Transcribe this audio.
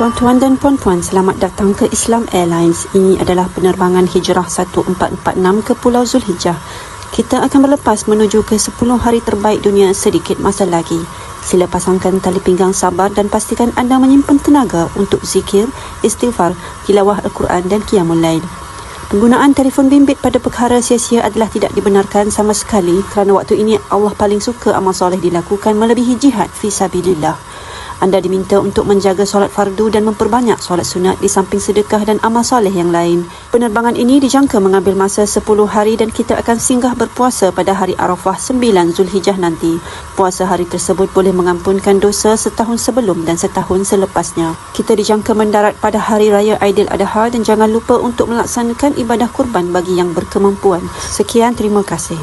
Tuan-tuan dan puan-puan, selamat datang ke Islam Airlines. Ini adalah penerbangan Hijrah 1446 ke Pulau Zulhijjah. Kita akan berlepas menuju ke 10 hari terbaik dunia sedikit masa lagi. Sila pasangkan tali pinggang sabar dan pastikan anda menyimpan tenaga untuk zikir, istighfar, tilawah Al-Quran dan Qiyamul Lail. Penggunaan telefon bimbit pada perkara sia-sia adalah tidak dibenarkan sama sekali kerana waktu ini Allah paling suka amal soleh dilakukan melebihi jihad fi sabilillah. Anda diminta untuk menjaga solat fardu dan memperbanyak solat sunat di samping sedekah dan amal soleh yang lain. Penerbangan ini dijangka mengambil masa 10 hari dan kita akan singgah berpuasa pada hari Arafah 9 Zulhijjah nanti. Puasa hari tersebut boleh mengampunkan dosa setahun sebelum dan setahun selepasnya. Kita dijangka mendarat pada hari raya Aidiladha dan jangan lupa untuk melaksanakan ibadah kurban bagi yang berkemampuan. Sekian, terima kasih.